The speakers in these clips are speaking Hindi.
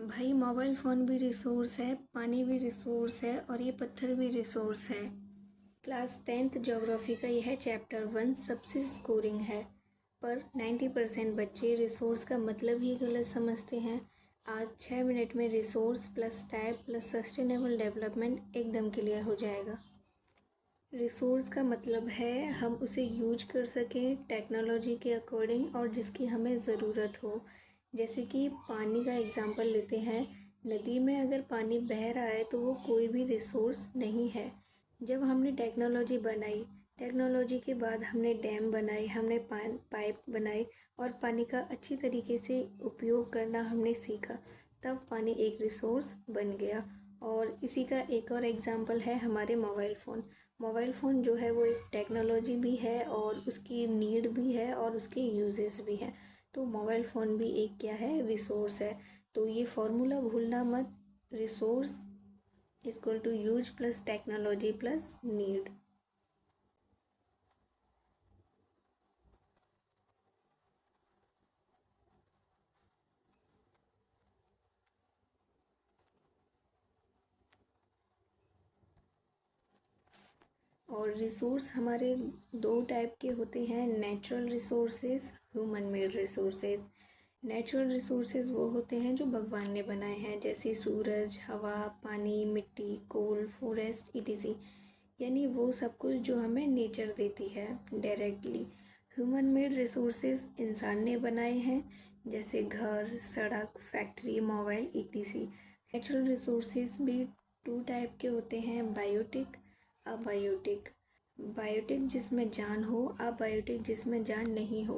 भाई मोबाइल फ़ोन भी रिसोर्स है, पानी भी रिसोर्स है और ये पत्थर भी रिसोर्स है। क्लास 10th ज्योग्राफी का यह चैप्टर 1 सबसे स्कोरिंग है, पर 90% बच्चे रिसोर्स का मतलब ही गलत समझते हैं। आज 6 मिनट में resource plus type plus sustainable development एकदम क्लियर हो जाएगा। रिसोर्स का मतलब है हम उसे यूज कर सकें टेक्नोलॉजी के अकॉर्डिंग और जिसकी हमें ज़रूरत हो। जैसे कि पानी का एग्ज़ाम्पल लेते हैं, नदी में अगर पानी बह रहा है तो वो कोई भी रिसोर्स नहीं है। जब हमने टेक्नोलॉजी बनाई, टेक्नोलॉजी के बाद हमने डैम बनाए, हमने पाइप बनाई और पानी का अच्छी तरीके से उपयोग करना हमने सीखा, तब पानी एक रिसोर्स बन गया। और इसी का एक और एग्ज़ाम्पल है हमारे मोबाइल फ़ोन। मोबाइल फ़ोन जो है वो एक टेक्नोलॉजी भी है और उसकी नीड भी है और उसके यूजेस भी हैं। तो मोबाइल फ़ोन भी एक क्या है, रिसोर्स है। तो ये फॉर्मूला भूलना मत, resource equal to use plus technology plus need. और रिसोर्स हमारे दो टाइप के होते हैं, natural resources, human made resources. Natural resources वो होते हैं जो भगवान ने बनाए हैं, जैसे सूरज, हवा, पानी, मिट्टी, कोल, फॉरेस्ट etc। यानी वो सब कुछ जो हमें नेचर देती है डायरेक्टली। ह्यूमन मेड रिसोर्सेज इंसान ने बनाए हैं, जैसे घर, सड़क, factory, mobile etc। Natural resources भी टू टाइप के होते हैं, बायोटिक, अबायोटिक। बायोटिक जिसमें जान हो, अबायोटिक जिसमें जान नहीं हो।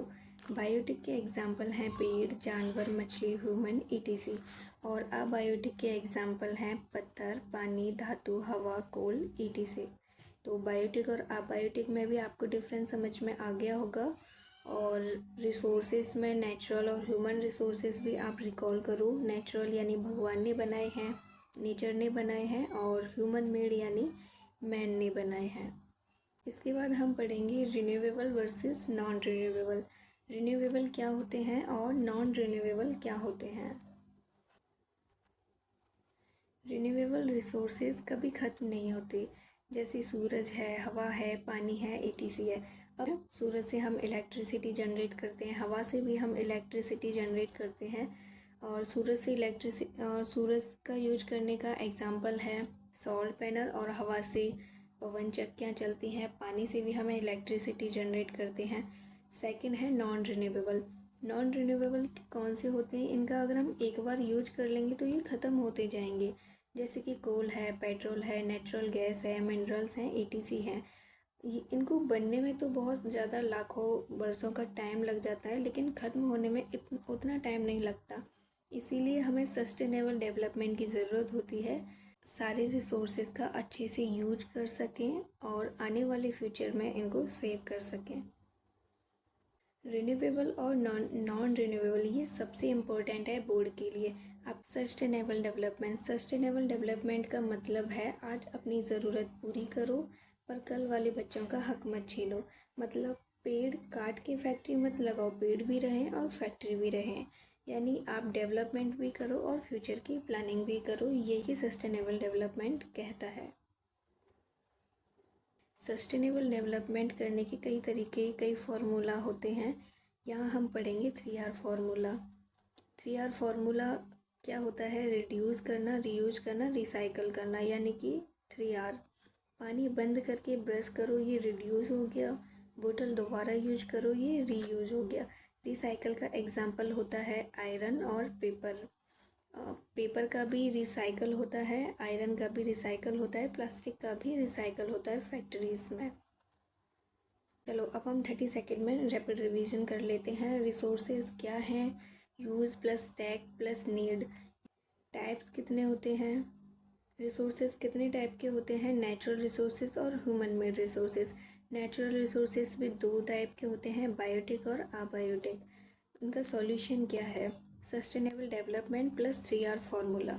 बायोटिक के एग्जाम्पल हैं पेड़, जानवर, मछली, ह्यूमन etc। और अबायोटिक के एग्जाम्पल हैं पत्थर, पानी, धातु, हवा, कोल etc। तो बायोटिक और अबायोटिक में भी आपको डिफरेंस समझ में आ गया होगा। और रिसोर्सेज में नेचुरल और ह्यूमन रिसोर्सेज भी आप रिकॉल करो। नेचुरल यानी भगवान ने बनाए हैं, नेचर ने बनाए हैं, और ह्यूमन मेड यानी मैन ने बनाए हैं। इसके बाद हम पढ़ेंगे renewable versus non renewable. Renewable क्या होते हैं और नॉन रिन्यूएबल क्या होते हैं। रिन्यूएबल रिसोर्सेज कभी ख़त्म नहीं होते, जैसे सूरज है, हवा है, पानी है etc है। अब सूरज से हम इलेक्ट्रिसिटी जनरेट करते हैं, हवा से भी हम इलेक्ट्रिसिटी जनरेट करते हैं। और सूरज का यूज करने का एग्जांपल है सौर पैनल, और हवा से पवन चक्कियाँ चलती हैं, पानी से भी हमें इलेक्ट्रिसिटी जनरेट करते हैं। सेकंड है नॉन रिन्यूएबल। नॉन रिन्यूएबल कौन से होते हैं, इनका अगर हम एक बार यूज कर लेंगे तो ये ख़त्म होते जाएंगे, जैसे कि कोल है, पेट्रोल है, नेचुरल गैस है, मिनरल्स हैं etc हैं। इनको बनने में तो बहुत ज़्यादा लाखों वर्षों का टाइम लग जाता है, लेकिन ख़त्म होने में उतना टाइम नहीं लगता। इसीलिए हमें सस्टेनेबल डेवलपमेंट की ज़रूरत होती है, सारे रिसोर्सेज का अच्छे से यूज कर सकें और आने वाले फ्यूचर में इनको सेव कर सकें। रिन्यूएबल और नॉन रिन्यूएबल ये सबसे इम्पोर्टेंट है बोर्ड के लिए। आप सस्टेनेबल डेवलपमेंट का मतलब है आज अपनी ज़रूरत पूरी करो पर कल वाले बच्चों का हक मत छीनो। मतलब पेड़ काट के फैक्ट्री मत लगाओ, पेड़ भी रहें और फैक्ट्री भी रहें। यानी आप डेवलपमेंट भी करो और फ्यूचर की प्लानिंग भी करो, यही सस्टेनेबल डेवलपमेंट कहता है। सस्टेनेबल डेवलपमेंट करने के कई तरीके, कई फार्मूला होते हैं। यहाँ हम पढ़ेंगे 3R फार्मूला। 3R फार्मूला क्या होता है, रिड्यूस करना, रीयूज करना, रिसाइकल करना, यानी कि 3R। पानी बंद करके ब्रश करो, ये रिड्यूस हो गया। बोतल दोबारा यूज करो, ये रीयूज हो गया। रिसाइकल का एग्जाम्पल होता है आयरन और पेपर। पेपर का भी रिसाइकल होता है, आयरन का भी रिसाइकल होता है, प्लास्टिक का भी रिसाइकल होता है फैक्ट्रीज में। चलो अब हम 30 सेकेंड में रैपिड रिवीजन कर लेते हैं। रिसोर्सेज क्या हैं, use plus tech plus need. Types कितने होते हैं, रिसोर्सेज कितने टाइप के होते हैं, नेचुरल रिसोर्सेज और human made resources. Natural resources भी दो टाइप के होते हैं, बायोटिक और अबायोटिक। उनका सॉल्यूशन क्या है, sustainable development plus 3R formula.